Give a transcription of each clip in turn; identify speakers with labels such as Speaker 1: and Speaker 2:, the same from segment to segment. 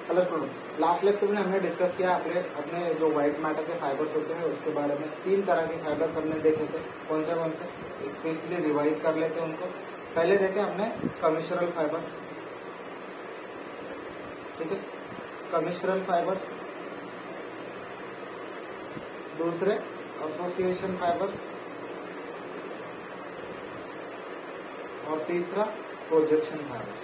Speaker 1: Hello student, last lecture में हमने discuss किया अपने जो व्हाइट मैटर के फाइबर्स होते हैं उसके बारे में। 3 तरह के फाइबर्स हमने देखे थे। कौन से एक क्विकली रिवाइज कर लेते हैं उनको। पहले देखे हमने कमिश्रल फाइबर्स, ठीक है, कमिश्रल फाइबर्स। दूसरे एसोसिएशन फाइबर्स, और तीसरा projection fibres,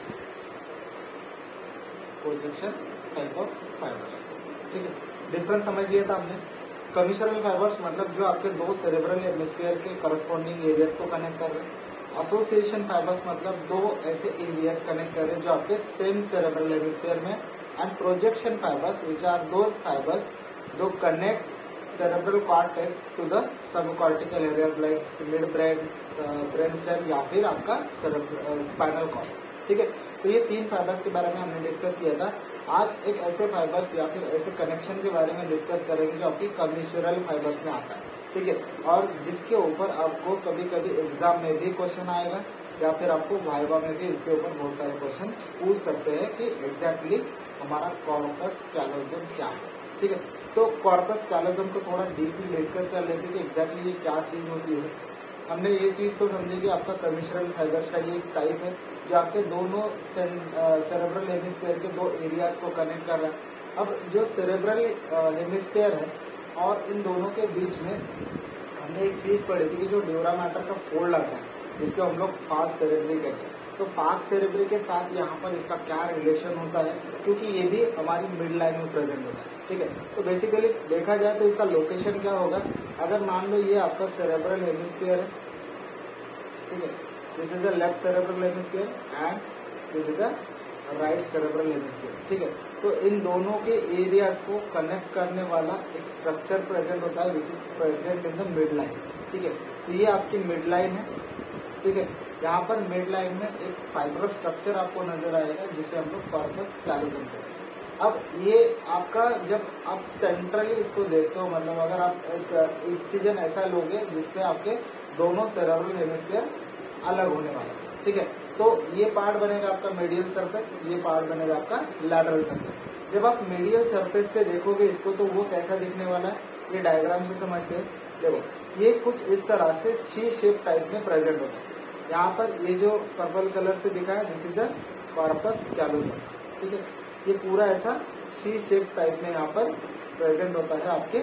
Speaker 1: projection type of fibres, ठीक है। डिफरेंस समझ लिया था हमने। कमिश्रल फाइबर्स मतलब जो आपके 2 सेरेब्रल हेमिस्फीयर के करस्पॉन्डिंग एरियाज को कनेक्ट कर रहे हैं। एसोसिएशन फाइबर्स मतलब 2 ऐसे एरियाज कनेक्ट कर रहे हैं जो आपके सेम सेरेब्रल हेमिस्फीयर में। And projection fibres which are those fibres जो connect cerebral cortex to the subcortical areas like mid brain stem या फिर आपका स्पाइनल कॉर्ड, ठीक है। तो ये 3 फाइबर्स के बारे में हमने डिस्कस किया था। आज एक ऐसे फाइबर्स या फिर ऐसे कनेक्शन के बारे में डिस्कस करेंगे जो आपकी कमिश्रल फाइबर्स में आता है, ठीक है। और जिसके ऊपर आपको कभी कभी एग्जाम में भी क्वेश्चन आएगा या फिर आपको वाइवा में भी इसके ऊपर बहुत सारे क्वेश्चन पूछ सकते हैं कि एग्जैक्टली हमारा कॉर्पस कैलोजम क्या है, ठीक है। तो कॉर्पस कैलोजम को थोड़ा डीपली डिस्कस कर लेते हैं कि एग्जैक्टली ये क्या चीज होती है। हमने ये चीज तो समझी कि आपका कमिश्रल फाइबर्स का ये एक टाइप है जो आपके दोनों सेरेब्रल हेमिस्फीयर के 2 एरियाज को कनेक्ट कर रहा है। अब जो सेरेब्रल हेमिस्फीयर है और इन दोनों के बीच में हमने एक चीज पढ़ी थी कि जो ड्यूरा मैटर का फोल्ड आता है जिसको हम लोग फास्ट सेरेब्री कहते हैं। तो फास्ट सेरेब्री के साथ यहाँ पर इसका क्या रिलेशन होता है, क्योंकि ये भी हमारी मिड लाइन में प्रेजेंट होता है, ठीक है। तो बेसिकली देखा जाए तो इसका लोकेशन क्या होगा। अगर मान लो ये आपका सेरेब्रल हेमिस्फीयर है, ठीक है, this is the left cerebral hemisphere and this is the right cerebral hemisphere, ठीक है। तो इन दोनों के एरियाज को कनेक्ट करने वाला एक स्ट्रक्चर प्रेजेंट होता है which is present in the mid line, ठीक है। तो ये आपकी मिड लाइन है, ठीक है। यहाँ पर मिड लाइन में एक फाइब्रस स्ट्रक्चर आपको नजर आएगा जिसे हम लोग कॉर्पस कैलोजम कहते हैं। अब ये आपका जब आप सेंट्रली इसको देखते हो, मतलब अगर आप एक इंसिजन ऐसा लोगे जिसपे आपके दोनों सेरेब्रल हेमिस्फीयर अलग होने वाला है, ठीक है। तो ये पार्ट बनेगा आपका मीडियल सरफेस, ये पार्ट बनेगा आपका लैटरल सरफेस। जब आप मीडियल सरफेस पे देखोगे इसको तो वो कैसा दिखने वाला है, ये डायग्राम से समझते हैं। देखो ये कुछ इस तरह से सी शेप टाइप में प्रेजेंट होता है। यहाँ पर ये जो पर्पल कलर से दिखा है this is a corpus callosum, ठीक है। ये पूरा ऐसा सी शेप टाइप में यहाँ पर प्रेजेंट होता है आपके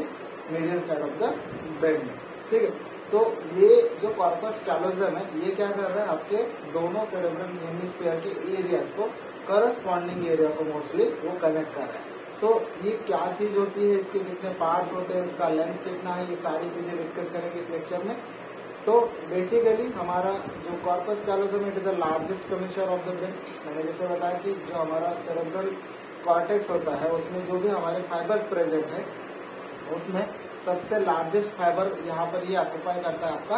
Speaker 1: medial side of the brain में, ठीक है। तो ये जो कॉर्पस कैलोजम है ये क्या कर रहा है, आपके दोनों सेरेब्रल हेमिस्फीयर के एरियाज को करस्पॉन्डिंग एरिया को मोस्टली वो कनेक्ट कर रहा है। तो ये क्या चीज होती है, इसके कितने पार्ट्स होते हैं, उसका लेंथ कितना है, ये सारी चीजें डिस्कस करेंगे इस लेक्चर में। तो बेसिकली हमारा जो corpus callosum it is the largest commissure of the brain. मैंने जैसे बताया कि जो हमारा सेरेब्रल कॉर्टेक्स होता है उसमें जो भी हमारे फाइबर्स प्रेजेंट है उसमें सबसे लार्जेस्ट फाइबर यहाँ पर ये ऑक्युपाई करता है आपका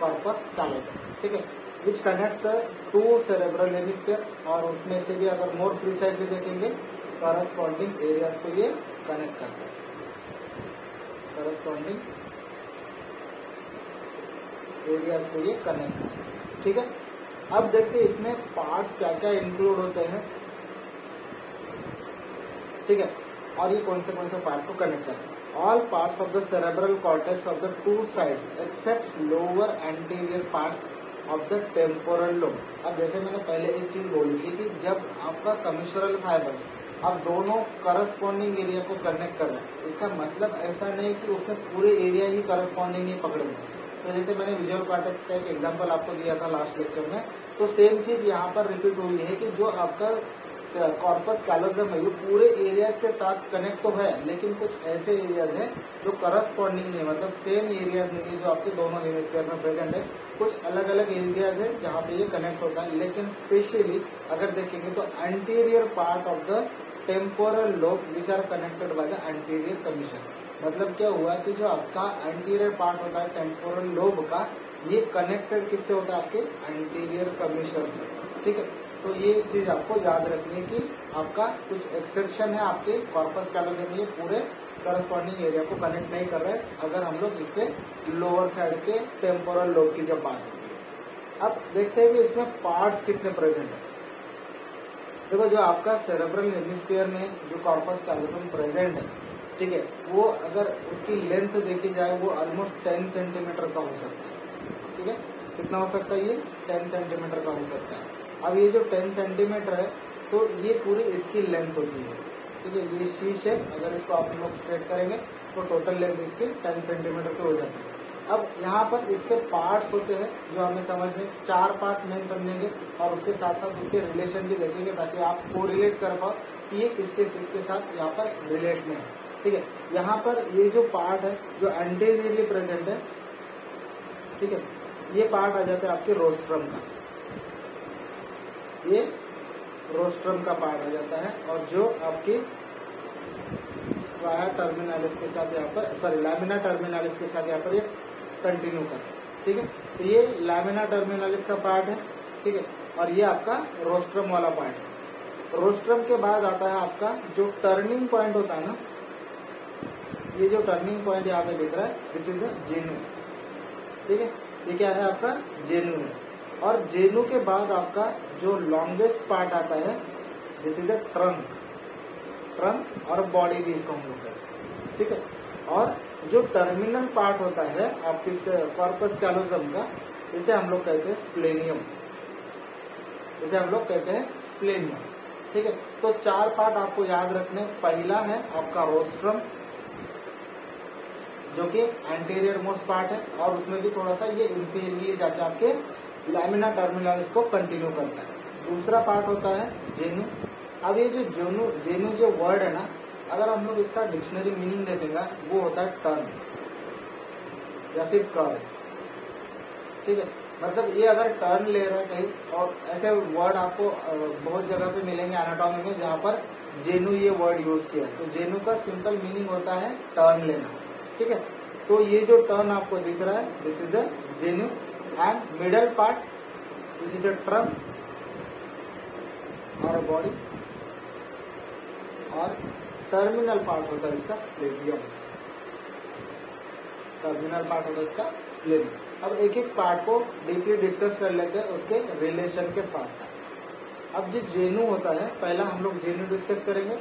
Speaker 1: कॉर्पस कैलोजम, ठीक है, विच कनेक्ट 2 सेरेब्रल हेमिस्फीयर। और उसमें से भी अगर मोर प्रिसाइजली देखेंगे करस्पॉन्डिंग एरियाज को ये कनेक्ट करता है, करस्पॉन्डिंग एरियाज को ये कनेक्ट करता है, ठीक है। अब देखते हैं इसमें पार्ट्स क्या क्या इंक्लूड होते हैं, ठीक है, और ये कौन से पार्ट को कनेक्ट करते हैं। All parts of the cerebral cortex of the 2 sides except lower anterior parts of the temporal lobe. अब जैसे मैंने पहले एक चीज बोली थी कि जब आपका कमिश्रल फाइबर्स अब दोनों करस्पॉन्डिंग एरिया को कनेक्ट कर रहे हैं, इसका मतलब ऐसा नहीं कि उसने पूरे एरिया ही करस्पॉन्डिंग ही पकड़ेंगे। तो जैसे मैंने विजुअल कॉर्टेक्स का एक एग्जांपल आपको दिया था लास्ट लेक्चर में, तो सेम चीज यहाँ पर रिपीट हुई है कि जो आपका कॉर्पस कैलोजम है ये पूरे एरियाज के साथ कनेक्ट तो है, लेकिन कुछ ऐसे एरियाज हैं जो करस्पॉन्डिंग नहीं, मतलब सेम एरियाज नहीं है जो आपके दोनों हेमिस्फीयर में प्रेजेंट है। कुछ अलग अलग एरियाज है जहाँ पे ये कनेक्ट होता है, लेकिन स्पेशली अगर देखेंगे तो anterior part of the temporal lobe which are connected by the anterior commissure. मतलब क्या हुआ कि जो आपका एंटीरियर पार्ट होता है टेम्पोरल लोब का, ये कनेक्टेड किससे होता है, आपके एंटीरियर कमीशन से। ठीक है, तो ये चीज आपको याद रखनी है कि आपका कुछ एक्सेप्शन है आपके कॉर्पस कैलोजम में, ये पूरे करस्पॉन्डिंग एरिया को कनेक्ट नहीं कर रहा है अगर हम लोग इस पे लोअर साइड के टेम्पोरल लोब की जब बात होती है। अब देखते हैं कि इसमें पार्ट्स कितने प्रेजेंट है। देखो, जो आपका सेरेब्रल हेमिस्फीयर में जो कॉर्पस कैलोजम प्रेजेंट है, ठीक है, वो अगर उसकी लेंथ देखी जाए वो ऑलमोस्ट 10 सेंटीमीटर का हो सकता है। ठीक है, कितना हो सकता है, ये 10 सेंटीमीटर का हो सकता है। अब ये जो 10 सेंटीमीटर है तो ये पूरी इसकी लेंथ होती है। ठीक है, ये शीश है, अगर इसको आप लोग स्ट्रेट करेंगे तो टोटल लेंथ इसकी 10 सेंटीमीटर की हो जाती है। अब यहाँ पर इसके पार्ट्स होते हैं जो हमें समझने, 4 पार्ट मेन समझेंगे और उसके साथ साथ उसके रिलेशन भी देखेंगे ताकि आप को रिलेट कर पाओ कि ये किसके साथ यहाँ पर रिलेट में है। ठीक है, यहाँ पर ये जो पार्ट है जो एंटीरियरली प्रेजेंट है, ठीक है, ये पार्ट आ जाता है आपके रोस्ट्रम का, ये रोस्ट्रम का पार्ट आ जाता है। और जो आपकी स्क्वायर टर्मिनालिस के साथ यहाँ पर, सॉरी लैमिना टर्मिनालिस के साथ यहाँ पर ये कंटिन्यू कर, ठीक है, तो ये लैमिना टर्मिनालिस का पार्ट है। ठीक है, और ये आपका रोस्ट्रम वाला पार्ट है। रोस्ट्रम के बाद आता है आपका जो टर्निंग पॉइंट होता है ना, ये जो टर्निंग पॉइंट यहाँ पे दिख रहा है, दिस इज अ जेनू। ठीक है, ये क्या है, आपका जेनू है। और जेनू के बाद आपका जो लॉन्गेस्ट पार्ट आता है, this is a trunk. Trunk और बॉडी भी इसको हम लोग कहते हैं। ठीक है, और जो टर्मिनल पार्ट होता है आपके कॉर्पस कैलोजम का, इसे हम लोग कहते हैं स्प्लेनियम। इसे हम लोग कहते हैं स्प्लेनियम। ठीक है, तो 4 पार्ट आपको याद रखने। पहला है आपका रोस्ट्रम जो कि एंटीरियर मोस्ट पार्ट है और उसमें भी थोड़ा सा ये इंफीरियरली जाके आपके लैमिना टर्मिनालिस को कंटिन्यू करता है। दूसरा पार्ट होता है जेनू। अब ये जो जेनू जो वर्ड है ना, अगर हम लोग इसका डिक्शनरी मीनिंग दे देंगे वो होता है टर्न या फिर कर्व। ठीक है, मतलब ये अगर टर्न ले रहा है कहीं, और ऐसे वर्ड आपको बहुत जगह पे मिलेंगे एनाटॉमी में जहाँ पर जेनू ये वर्ड यूज किया, तो जेनू का सिंपल मीनिंग होता है टर्न लेना। ठीक है, तो ये जो टर्न आपको दिख रहा है, this is a genu and middle part which is a trunk और बॉडी, और टर्मिनल पार्ट होता है इसका स्प्लेनियम। टर्मिनल पार्ट होता है इसका स्प्लेनियम। अब एक एक पार्ट को डीपली डिस्कस कर लेते हैं उसके रिलेशन के साथ साथ। अब जो जेनू होता है, पहला हम लोग जेनू डिस्कस करेंगे।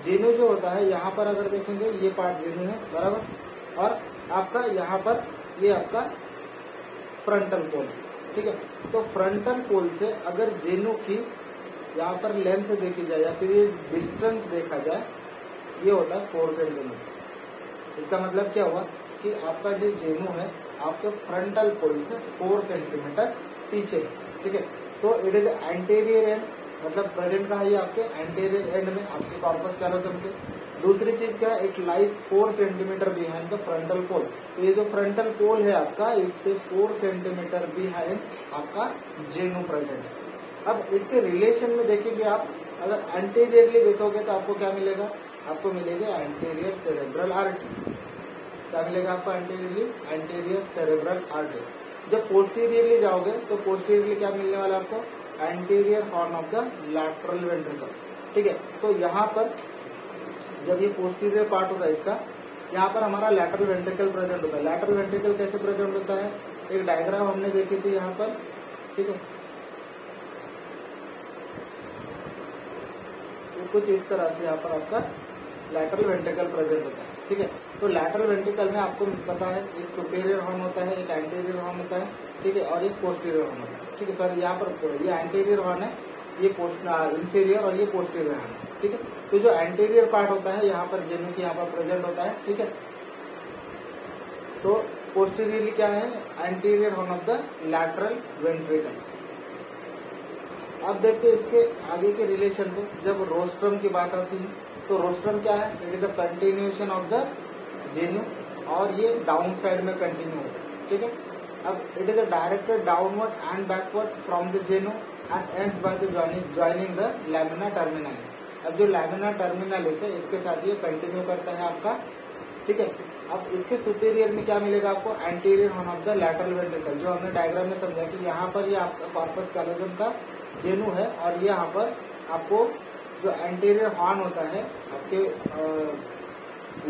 Speaker 1: जेनू जो होता है, यहाँ पर अगर देखेंगे ये पार्ट जेनू है बराबर, और आपका यहाँ पर ये आपका फ्रंटल पोल है। ठीक है, तो फ्रंटल पोल से अगर जेनू की यहाँ पर लेंथ देखी जाए या फिर ये डिस्टेंस देखा जाए, ये होता है 4 सेंटीमीटर। इसका मतलब क्या हुआ कि आपका जो जेनू है आपके फ्रंटल पोल से 4 सेंटीमीटर पीछे है। ठीक है, तो इट इज एंटीरियर एंड, मतलब प्रेजेंट का है ये आपके एंटीरियर एंड में आपके कॉर्पस कैलोजम के। दूसरी चीज क्या है, it lies 4 centimetre behind the frontal pole. तो ये जो फ्रंटल पोल है आपका, इससे 4 सेंटीमीटर बिहाइंड आपका जेनू प्रेजेंट है। अब इसके रिलेशन में देखेंगे आप, अगर एंटीरियरली देखोगे तो आपको क्या मिलेगा, आपको मिलेगा एंटीरियर सेरेब्रल आर्टरी। क्या मिलेगा आपको एंटीरियरली, एंटीरियर सेरेब्रल आर्टरी। जब पोस्टीरियरली जाओगे तो पोस्टीरियरली क्या मिलने वाला आपको, anterior horn of the lateral ventricles. ठीक है, तो यहाँ पर जब ये पोस्टीरियर पार्ट होता है इसका, यहाँ पर हमारा लैटरल वेंट्रिकल प्रेजेंट होता है। लैटरल वेंट्रिकल कैसे प्रेजेंट होता है, एक डायग्राम हमने देखी थी यहाँ पर। ठीक है, कुछ इस तरह से यहाँ पर आपका लैटरल वेंट्रिकल प्रेजेंट होता है। ठीक है, तो लैटरल वेंट्रिकल में आपको पता है एक सुपेरियर हॉर्न होता है, एक एंटीरियर हॉर्न होता है। ठीक है, और एक पोस्टीरियर हॉर्न होता है। ठीक है, सर यहाँ पर ये एंटीरियर हॉर्न है, ये इंफीरियर और ये पोस्टीरियर हॉर्न है। ठीक है, तो जो एंटीरियर पार्ट होता है यहाँ पर जेनू की यहाँ पर प्रेजेंट होता है। ठीक है, तो पोस्टीरियरली क्या है, anterior horn of the lateral ventricle. अब देखते हैं इसके आगे के रिलेशन को। जब रोस्ट्रम की बात आती है तो रोस्ट्रम क्या है, it is a continuation of the genu, और ये डाउन साइड में कंटिन्यू होता है, ठीक है। अब it is a directed downward and backward from the जेन्यू and ends by the joining the lamina terminalis. अब जो लैमिना टर्मिनलिस है इसके साथ ये कंटिन्यू करता है आपका, ठीक है। अब इसके सुपीरियर में क्या मिलेगा आपको, anterior horn of the lateral ventricle, जो हमने डायग्राम में समझा कि यहाँ पर ये आपका कॉर्पस कैलोजम का जेनू है, और ये यहाँ पर आपको जो एंटीरियर हॉर्न होता है आपके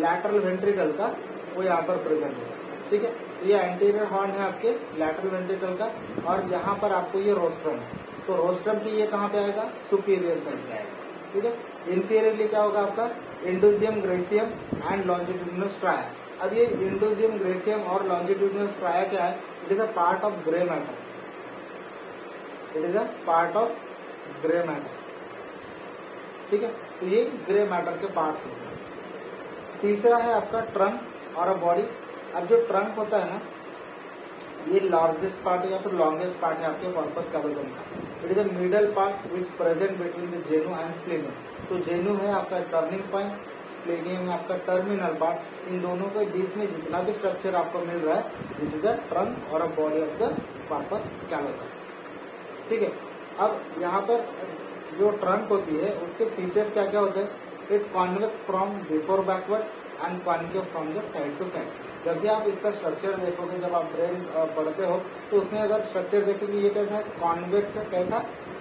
Speaker 1: लैटरल वेंट्रिकल का, वो यहाँ पर प्रेजेंट होता है, ठीक है। ये एंटीरियर हॉर्न है आपके लैटरल वेंट्रिकल का, और यहाँ पर आपको ये रोस्ट्रम है, तो रोस्ट्रम की ये कहाँ पे आएगा, सुपीरियर साइड पे आएगा, ठीक है। इंफीरियरली क्या होगा आपका, इंडोजियम ग्रेसियम एंड लॉन्जिट्यूडिनल स्ट्राया। अब ये इंडोजियम ग्रेसियम और लॉन्जिट्यूडिनल स्ट्राया क्या है, it is a part of grey matter, it is a part of grey matter, ठीक है। तो ये ग्रे मैटर के पार्ट्स होते हैं। तीसरा है आपका ट्रंक और अ बॉडी। अब जो ट्रंक होता है ना, ये लार्जेस्ट पार्ट या फिर लॉन्गेस्ट पार्ट है आपके कॉर्पस कैलोजम का। It is a middle part which present between the genu and splenium. तो जेनू है आपका टर्निंग पॉइंट, स्प्लेनियम है आपका टर्मिनल पार्ट। इन दोनों के बीच में जितना भी स्ट्रक्चर आपको मिल रहा है, दिस इज अ ट्रंक और a body of the corpus callosum, ठीक है। अब यहाँ पर जो ट्रंक होती है उसके फीचर्स क्या क्या होते हैं, it convex from before backward and concave from the side to side. जब भी आप इसका स्ट्रक्चर देखोगे, जब आप ब्रेन पढ़ते हो, तो उसमें अगर स्ट्रक्चर देखेंगे ये कैसा है, कॉन्वेक्स है, कैसा,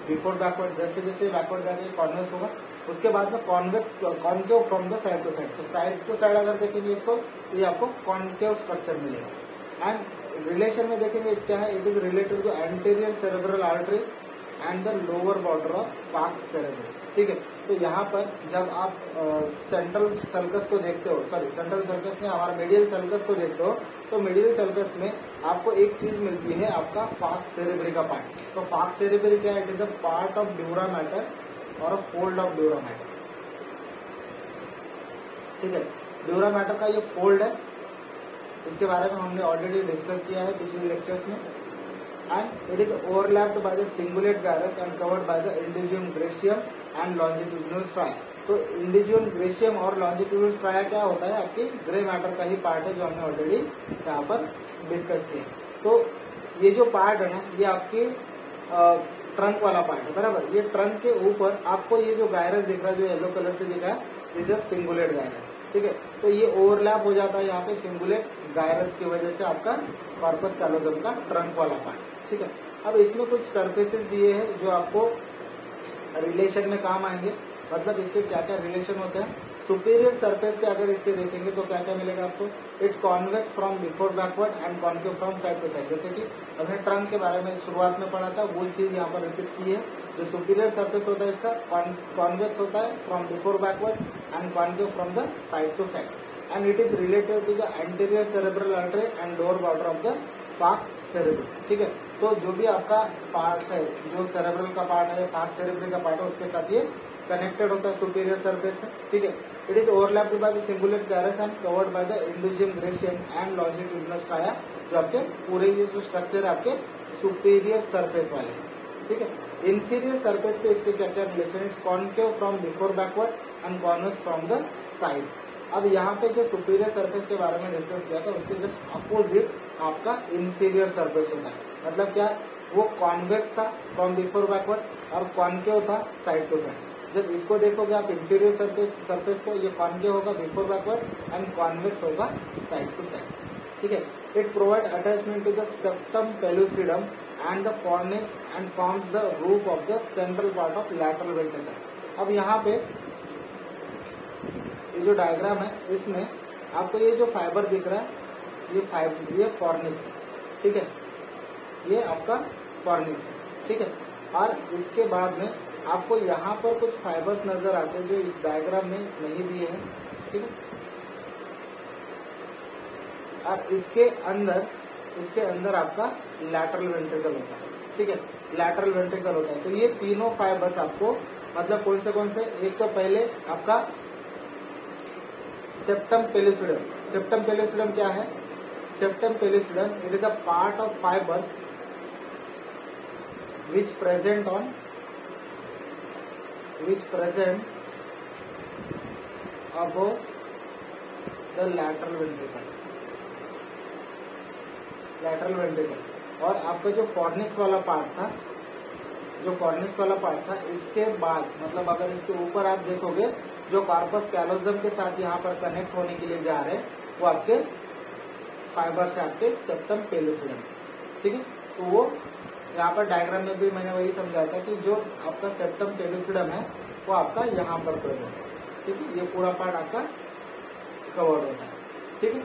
Speaker 1: बिफोर बैकवर्ड, जैसे जैसे बैकवर्ड जाके कॉन्वेक्स होगा, उसके बाद में convex concave from the side to side अगर देखेंगे इसको, तो ये आपको कॉन्केव स्ट्रक्चर मिलेगा। एंड रिलेशन में देखेंगे क्या है, it is related to anterior cerebral artery and the lower border of falx cerebrum, ठीक है। तो यहाँ पर जब आप सेंट्रल सर्कस को देखते हो, सॉरी सेंट्रल सर्कस में हमारा मीडियल सर्कस को देखते हो, तो मीडियल सर्कस में आपको एक चीज मिलती है, आपका फार्क सेरेब्री का पार्ट। तो फार्क सेरेब्री क्या है, it is a part of dura mater और अ फोल्ड ऑफ ड्यूरा मैटर, ठीक है। ड्यूरा मैटर का ये फोल्ड है, इसके बारे में हमने ऑलरेडी डिस्कस किया है पिछले लेक्चर्स में। And it is overlapped by the cingulate gyrus and covered by the indusium griseum and longitudinal striae. तो इंडिजियम ग्रेशियम और लॉन्जिट्यूडिनल स्ट्राया क्या होता है, आपकी ग्रे मैटर का ही पार्ट है, जो हमने ऑलरेडी यहाँ पर डिस्कस किया। तो ये जो पार्ट है ना, ये आपकी ट्रंक वाला पार्ट है, बराबर। ये ट्रंक के ऊपर आपको ये जो गायरस दिख रहा है, जो येलो कलर से दिख रहा है, इज अ सिंगुलेट गायरस, ठीक है। तो ये ओवरलैप हो जाता है यहाँ पे सिंगुलेट गायरस की वजह से आपका कॉर्पस कैलोजम का ट्रंक वाला पार्ट, ठीक है। अब इसमें कुछ सरफेसेस दिए हैं जो आपको रिलेशन में काम आएंगे, मतलब इसके क्या क्या रिलेशन होते हैं। सुपीरियर सरफेस पे अगर इसके देखेंगे तो क्या क्या मिलेगा आपको, it convex from before backward and concave from side to side. जैसे कि हमने ट्रंक के बारे में शुरुआत में पढ़ा था, वो चीज यहाँ पर रिपीट की है। जो सुपीरियर सरफेस होता है इसका कॉन्वेक्स होता है from before backward and concave from the side to side, and it is related to the anterior cerebral artery and lower border of the falx cerebrum, ठीक है। तो जो भी आपका पार्ट है, जो सेरेब्रल का पार्ट है, फार्क सेरेब्री का पार्ट है, उसके साथ ये कनेक्टेड होता है सुपीरियर सरफेस में, ठीक है। It is overlapped by the cingulate gyrus and covered by the indusium griseum and longitudinal striae, जो आपके पूरे ये जो स्ट्रक्चर है आपके सुपीरियर सरफेस वाले हैं, ठीक है। इंफीरियर सरफेस पे इसके क्या क्या relation, it's concave from before backward and convex from the side. अब यहाँ पे जो सुपीरियर सरफेस के बारे में डिस्कस किया था, उसके जस्ट अपोजिट आपका इंफीरियर सरफेस होता है। मतलब क्या, वो कॉन्वेक्स था फ्रॉम बिफोर बैकवर्ड और कॉन्केव था साइड टू साइड। जब इसको देखोगे आप इंफीरियर सरफेस को, ये कॉन्केव होगा बिफोर बैकवर्ड एंड कॉन्वेक्स होगा साइड टू साइड, ठीक है। It provide attachment to the septum pellucidum and the fornix and forms the roof of the central part of lateral ventricle. अब यहाँ पे ये जो डायग्राम है, इसमें आपको ये जो फाइबर दिख रहा है, ये फॉर्निक्स है, ठीक है। ये आपका फॉर्निक्स है, ठीक है। और इसके बाद में आपको यहाँ पर कुछ फाइबर्स नजर आते हैं जो इस डायग्राम में नहीं दिए हैं, ठीक है। और इसके अंदर आपका लैटरल वेंट्रिकल होता है, ठीक है। लैटरल वेंट्रिकल होता है। तो ये तीनों फाइबर्स आपको, मतलब कौन से, एक तो पहले आपका सेप्टम पेलुसिडम। सेप्टम पेलुसिडम क्या है, septum pellucidum it is a part of fibers which present on which present above the lateral ventricle, और आपका जो फॉर्निक्स वाला पार्ट था, इसके बाद मतलब अगर इसके ऊपर आप देखोगे जो कॉर्पस कैलोजम के साथ यहाँ पर कनेक्ट होने के लिए जा रहे हैं वो आपके फाइबर से आपके सेप्टम पेलुसिडम, ठीक है। तो वो यहाँ पर डायग्राम में भी मैंने वही समझाया था कि जो आपका सेप्टम पेलुसिडम है वो आपका यहाँ पर प्रेजेंट है, ठीक है। ये पूरा पार्ट आपका कवर्ड होता है, ठीक है।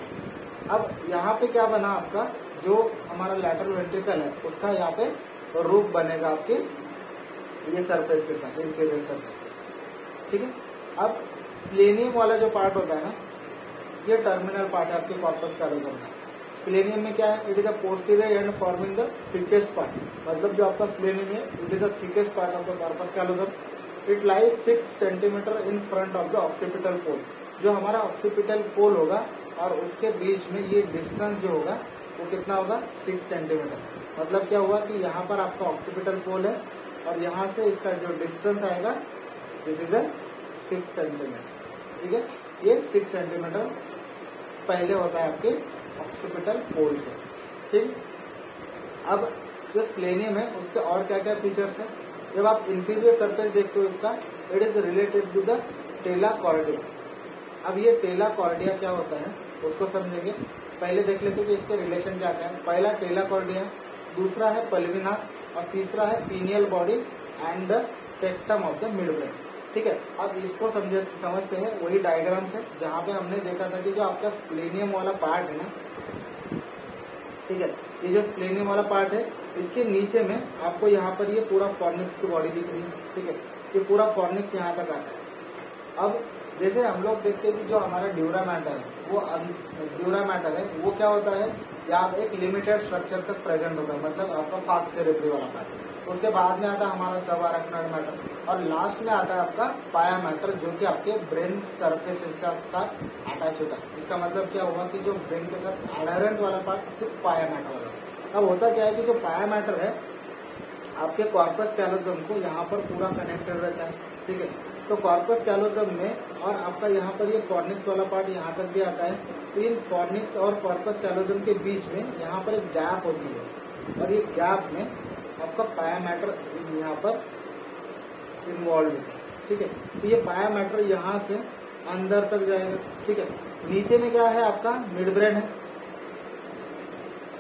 Speaker 1: अब यहाँ पे क्या बना, आपका जो हमारा लैटरल वेंट्रिकल है उसका यहाँ पे रूप बनेगा आपके ये सरफेस के साथ, इंफीरियर सरफेस के साथ, ठीक है। अब स्प्लेनियम वाला जो पार्ट होता है ना, ये टर्मिनल पार्ट है आपके कॉर्पस कैलोजम का। स्प्लेनियम में क्या है, it is a posterior and forming the thickest part, मतलब जो आपका स्प्लेनियम है it is a thickest part of the corpus callosum. It lies 6 centimeter in front of the occipital pole. जो हमारा ऑक्सीपिटल पोल होगा और उसके बीच में ये डिस्टेंस जो होगा वो कितना होगा, 6 सेंटीमीटर। मतलब क्या हुआ कि यहाँ पर आपका ऑक्सीपिटल पोल है और यहाँ से इसका जो डिस्टेंस आएगा दिस इज अ 6 सेंटीमीटर, ठीक है। ये 6 सेंटीमीटर पहले होता है आपके ऑक्सीपिटल पोल के, ठीक। अब जो स्प्लेनियम है उसके और क्या क्या फीचर्स है, जब आप इंफीरियर सरफेस देखते हो इसका, it is related to the tela choroidea. अब ये टेला कॉर्डिया क्या होता है उसको समझेंगे, पहले देख लेते कि इसके रिलेशन क्या क्या है। पहला टेला कॉर्डिया, दूसरा है पल्विना और तीसरा है pineal body and the tectum of the mid brain, ठीक है। अब इसको समझते हैं वही डायग्राम से जहाँ पे हमने देखा था कि जो आपका स्प्लेनियम वाला पार्ट है ना, ठीक है, ये जो स्प्लेनियम वाला पार्ट है इसके नीचे में आपको यहाँ पर ये पूरा फॉर्निक्स की बॉडी दिख रही है, ठीक है। ये पूरा फॉर्निक्स यहाँ तक आता है। अब जैसे हम लोग देखते हैं कि जो हमारा ड्यूरा मैटर है वो क्या होता है, यहाँ एक लिमिटेड स्ट्रक्चर तक प्रेजेंट होता है, मतलब आपका फाग सेरेब्री वाला पार्ट। उसके बाद में आता है हमारा सब अरेक्नॉइड मैटर और लास्ट में आता है आपका पाया मैटर जो कि आपके ब्रेन सरफेस के साथ अटैच होता है। इसका मतलब क्या हुआ कि जो ब्रेन के साथ एडहेरेंट वाला पार्ट सिर्फ पाया मैटर वाला। अब होता क्या है कि जो पाया मैटर है आपके कॉर्पस कैलोजम को यहाँ पर पूरा कनेक्टेड रहता है, ठीक है। तो कॉर्पस कैलोजम में और आपका यहाँ पर ये फॉर्निक्स वाला पार्ट यहाँ तक भी आता है। तो इन फॉर्निक्स और कॉर्पस कैलोजम के बीच में यहाँ पर एक गैप होती है और ये गैप में आपका पाया मैटर यहाँ पर इन्वॉल्व होता है, ठीक है। तो ये पाया मैटर यहाँ से अंदर तक जाएगा, ठीक है। नीचे में क्या है आपका मिड ब्रेन है,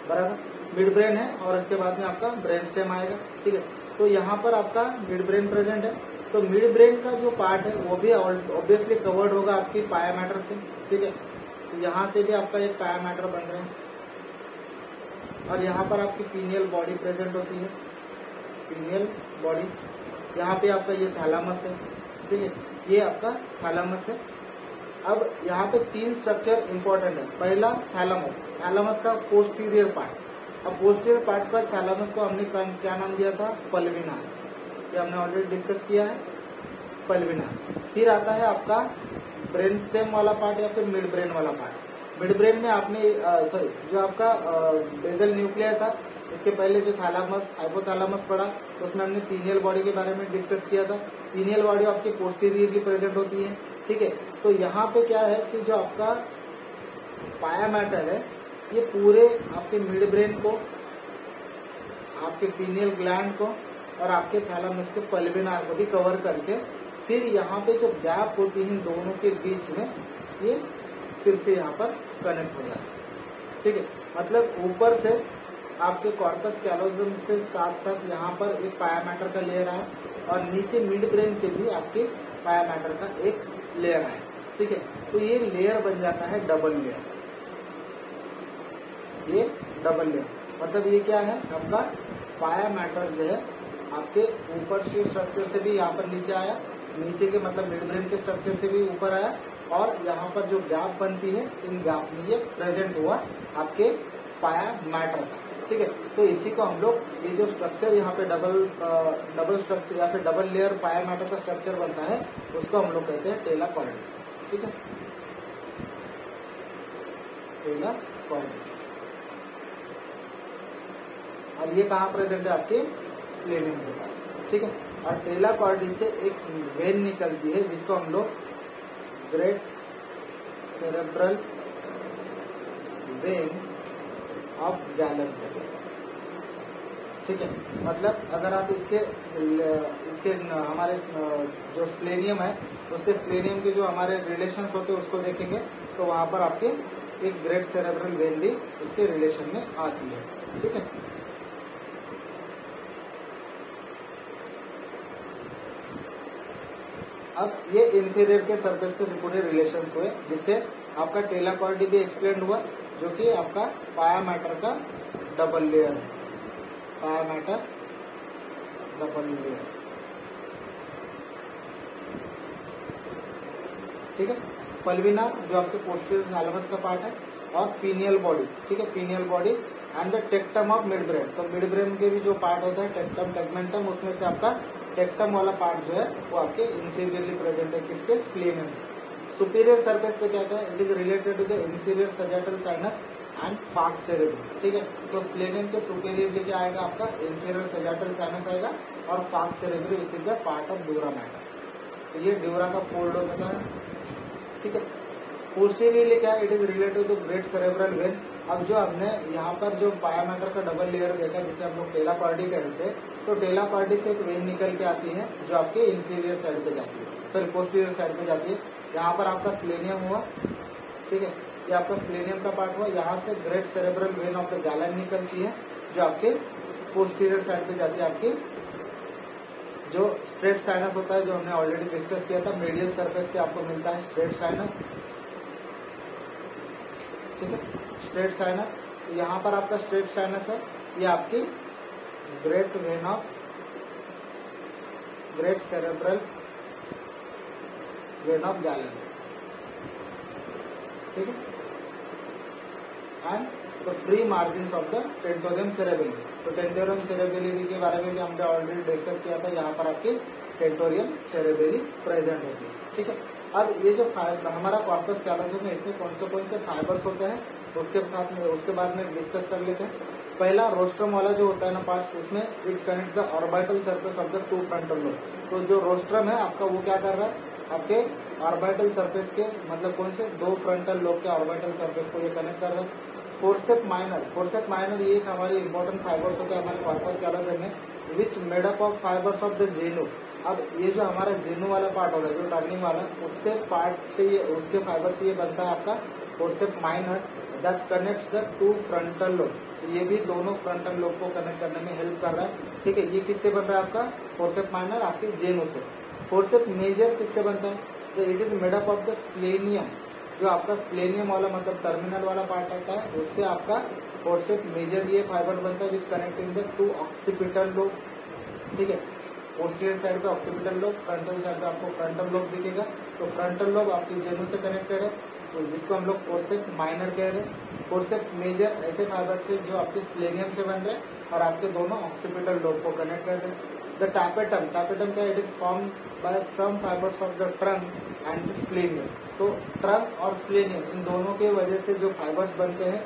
Speaker 1: बराबर मिड ब्रेन है और इसके बाद में आपका ब्रेन स्टेम आएगा, ठीक है। तो यहाँ पर आपका मिड ब्रेन प्रेजेंट है। तो मिड ब्रेन का जो पार्ट है वो भी ऑब्वियसली कवर्ड होगा आपकी पाया मैटर से, ठीक है। तो यहाँ से भी आपका एक पाया मैटर बन रहे हैं और यहाँ पर आपकी पीनियल बॉडी प्रेजेंट होती है, पीनियल बॉडी। यहाँ पे आपका ये थैलामस है, ठीक है, ये आपका थैलामस है। अब यहाँ पे 3 स्ट्रक्चर इंपॉर्टेंट है। पहला थैलामस का पोस्टीरियर पार्ट। अब पोस्टीरियर पार्ट पर थैलामस को हमने क्या नाम दिया था, पल्विना, ये हमने ऑलरेडी डिस्कस किया है, पल्विना। फिर आता है आपका ब्रेन स्टेम वाला पार्ट या फिर मिड ब्रेन वाला पार्ट। मिड ब्रेन में आपने जो आपका बेसल न्यूक्लियर था, इसके पहले जो थैलामस हाइपोथैलामस पड़ा उसमें हमने पीनियल बॉडी के बारे में डिस्कस किया था। पीनियल बॉडी आपकी पोस्टीरियरली प्रेजेंट होती है, ठीक है। तो यहाँ पे क्या है कि जो आपका पाया मैटर है ये पूरे आपके मिड ब्रेन को, आपके पीनियल ग्लैंड को और आपके थैलामस के पल्विनार को भी कवर करके फिर यहाँ पे जो गैप होती है इन दोनों के बीच में ये फिर से यहाँ पर कनेक्ट हो जाता है, ठीक है। मतलब ऊपर से आपके कॉर्पस कैलोजम से साथ साथ यहाँ पर एक पाया मैटर का लेयर है और नीचे मिड ब्रेन से भी आपके पाया मैटर का एक लेयर है, ठीक है। तो ये लेयर बन जाता है डबल लेयर। ये डबल लेयर मतलब ये क्या है, आपका पाया मैटर जो है आपके ऊपर से स्ट्रक्चर से भी यहाँ पर नीचे आया, नीचे के मतलब मिड ब्रेन के स्ट्रक्चर से भी ऊपर आया और यहाँ पर जो गैप बनती है इन गैप में ये प्रेजेंट हुआ आपके पाया मैटर का, ठीक है। तो इसी को हम लोग ये जो स्ट्रक्चर यहाँ पे डबल स्ट्रक्चर या फिर डबल लेयर पाया मैटर का स्ट्रक्चर बनता है उसको हम लोग कहते हैं टेला कॉर्डिया, ठीक है, टेला कॉर्डिया। और ये कहाँ प्रेजेंट है, आपके स्प्लेनियम के पास, ठीक है। और टेला कॉर्डी से एक वेन निकलती है जिसको हम लोग great cerebral vein of gallon कहते हैं। ठीक है, मतलब अगर आप इसके हमारे जो स्प्लेनियम है उसके स्प्लेनियम के जो हमारे रिलेशंस होते हैं उसको देखेंगे तो वहां पर आपके एक ग्रेट सेरेब्रल वेन भी इसके रिलेशन में आती है। ठीक है, अब ये इंफीरियर के सरफेस के पूरे रिलेशंस हुए जिससे आपका टेला कॉर्डी भी एक्सप्लेन हुआ जो कि आपका पाया मैटर का डबल लेयर है, पाया मैटर डबल लेयर। ठीक है, पल्विना जो आपके पोस्टीरियर थैलेमस का पार्ट है और पीनियल बॉडी। ठीक है, pineal body and the tectum of mid brain. तो मिड ब्रेन के भी जो पार्ट होता है टेक्टम टेगमेंटम, उसमें से आपका टेक्टम वाला पार्ट जो है वो आपके इंफीरियरली प्रेजेंट है किसके स्प्लेनियम में। सुपीरियर सरफेस पे क्या है, it is related to the inferior sagittal sinus and falx cerebrum. ठीक है, तो स्प्लेनियम के सुपीरियरली क्या आएगा आपका इंफीरियर सैजिटल साइनस आएगा और फार्क cerebrum which is a part of dura mater. तो ये ड्यूरा का फोल्ड हो जाता है। ठीक है, पोस्टीरियरली क्या है, it is related to great cerebral vein. अब जो हमने यहाँ पर जो पाया मैटर का डबल लेयर देखा जिसे हम लोग टेला कॉर्डी कहते हैं, तो टेला कॉर्डी से एक वेन निकल के आती है जो आपके इंफीरियर साइड पे जाती है, सॉरी पोस्टीरियर साइड पे जाती है। यहाँ पर आपका स्प्लेनियम हुआ। ठीक है, ये आपका स्प्लेनियम का पार्ट हुआ। यहाँ से great cerebral vein of the gallon निकलती है जो आपके पोस्टीरियर साइड पे जाती है। आपकी जो स्ट्रेट साइनस होता है जो हमने ऑलरेडी डिस्कस किया था, मीडियल सरफेस पे आपको मिलता है स्ट्रेट साइनस। ठीक है, स्ट्रेट साइनस, यहाँ पर आपका स्ट्रेट साइनस है, ये आपकी great vein of great cerebral vein of Galen. ठीक है, and the free margin of the tentorium cerebelli. तो टेंटोरियम सेरेबेली के बारे में भी हमने ऑलरेडी डिस्कस किया था, यहाँ पर आपकी टेंटोरियम सेरेबेली प्रेजेंट होती है। ठीक है, अब ये जो हमारा कॉर्पस कैलोजम है इसमें कौन से फाइबर्स होते हैं उसके बाद में डिस्कस कर लेते हैं। पहला रोस्ट्रम वाला जो होता है ना पार्ट, उसमें it connects the orbital surface of the two frontal lobe. तो जो रोस्ट्रम है आपका वो क्या कर रहा है, आपके ऑर्बिटल सरफेस के मतलब कौन से दो फ्रंटल लोब के ऑर्बिटल सरफेस को ये कनेक्ट कर रहा है। फोर्सेप माइनर ये एक हमारे इंपॉर्टेंट फाइबर्स होते हैं हमारे कॉर्पस कैलोजम में, which made up of fibers of the genu. अब ये जो हमारा जेनु वाला पार्ट होता है जो टर्निंग वाला, उससे पार्ट से ये उसके फाइबर से ये बनता है आपका forceps minor that connects the two frontal lobe. ये भी दोनों फ्रंटल लोब को कनेक्ट करने में हेल्प कर रहा है। ठीक है, ये किससे बन रहा है आपका फोर्सेप माइनर आपके जेनु से। फोर्सेप मेजर किससे बनता है, तो it is made up of the splenium. जो आपका स्प्लेनियम वाला मतलब टर्मिनल वाला पार्ट आता है उससे आपका फोर्सेप मेजर ये फाइबर बनता है which connecting the two occipital lobe. ठीक है, पोस्टीरियर साइड पे ऑक्सीपिटल लोब, फ्रंटल साइड पे आपको फ्रंटल लोब दिखेगा। तो फ्रंटल लोब आपकी जेनु से कनेक्टेड है, तो जिसको हम लोग फोर्सेप माइनर कह रहे हैं। फोर्सेप मेजर ऐसे फाइबर से जो आपके स्प्लेनियम से बन रहे हैं और आपके दोनों ऑक्सीपिटल लोब को कनेक्ट कर रहे हैं। द टैपेटम क्या, it is form by some fibers of the trunk and the splenium. तो ट्रंक और स्प्लेनियम इन दोनों के वजह से जो फाइबर्स बनते हैं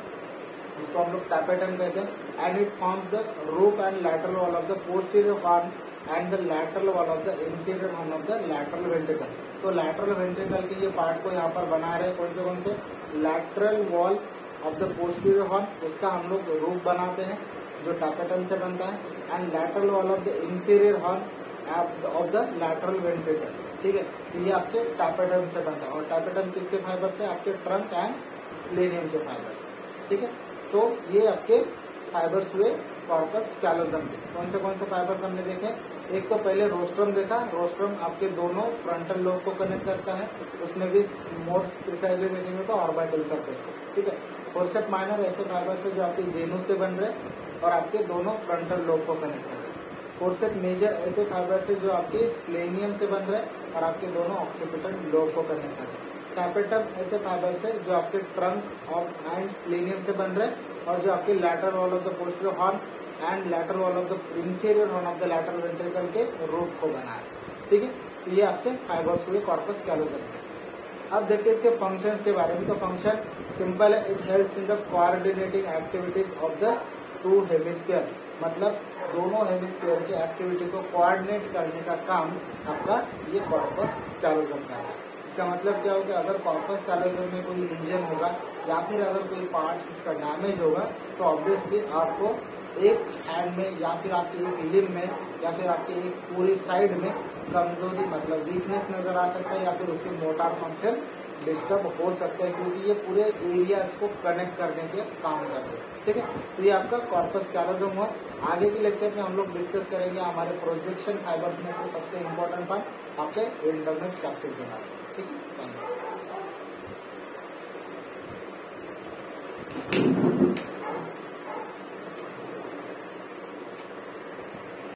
Speaker 1: उसको हम लोग टैपेटम कहते हैं। And it forms the roof and lateral wall of the posterior horn and the lateral wall of the inferior horn of the lateral ventricle. तो लैटरल वेंट्रिकल के ये पार्ट को यहाँ पर बना रहे हैं कौन से lateral wall of the posterior horn, उसका हम लोग रूप बनाते हैं जो टैपेटम से बनता है। And lateral wall of the inferior horn of the lateral ventricle. ठीक है, तो ये आपके टैपेटम से बनता है। और टैपेटम किसके फाइबर से, आपके ट्रंक एंड स्प्लेनियम के फाइबर से। ठीक है, तो ये आपके फाइबर्स हुए कॉर्पस कैलोजम के। कौन से फाइबर्स हमने देखे, एक तो पहले रोस्ट्रम देखा। रोस्ट्रम आपके दोनों फ्रंटल लोब को कनेक्ट करता है, उसमें भी मोर प्रिसाइजली देखेंगे तो ऑर्बिटल सरफेस को। ठीक है, फोर्सेप माइनर ऐसे फाइबर्स है जो आपके जेनु से बन रहे और आपके दोनों फ्रंटल लोब को कनेक्ट कर रहे हैं। फोर्सेप मेजर ऐसे फाइबर्स है जो आपके स्प्लेनियम से बन रहे और आपके दोनों ऑक्सीपिटल लोब को कनेक्ट कर रहे हैं। टैपेटम ऐसे फाइबर्स है जो आपके ट्रंक और एंड स्प्लेनियम से बन रहे और जो आपके lateral wall of the posterior horn and lateral wall of the inferior horn of the lateral ventricle के रूट को बना है। ठीक है, तो ये आपके फाइबर्स हुए कॉर्पस कैलोजम के। अब देखते हैं इसके फंक्शंस के बारे में। तो फंक्शन सिंपल है, it helps in the coordinating activities of the two hemisphere. मतलब दोनों हेमिस्फीयर की एक्टिविटी को कोऑर्डिनेट करने का काम आपका ये कॉर्पस कैलोजम का है। इसका मतलब क्या होगा, अगर कॉर्पस कैलोजम में कोई लीजन होगा या फिर अगर कोई पार्ट इसका डैमेज होगा तो ऑब्वियसली आपको एक हैंड में या फिर आपके एक लिम्ब में या फिर आपके एक पूरी साइड में कमजोरी मतलब वीकनेस नजर आ सकता है या फिर उसके मोटर फंक्शन डिस्टर्ब हो सकता है, क्योंकि ये पूरे एरियाज को कनेक्ट करने के काम करते हैं। ठीक है, तो ये आपका कॉर्पस कैलोजम हुआ। आगे के लेक्चर में हम लोग डिस्कस करेंगे हमारे प्रोजेक्शन फाइबर्स में से सबसे इम्पोर्टेंट पार्ट आपके इंटरनल कैप्सूल के बारे में। ठीक है, थैंक यू।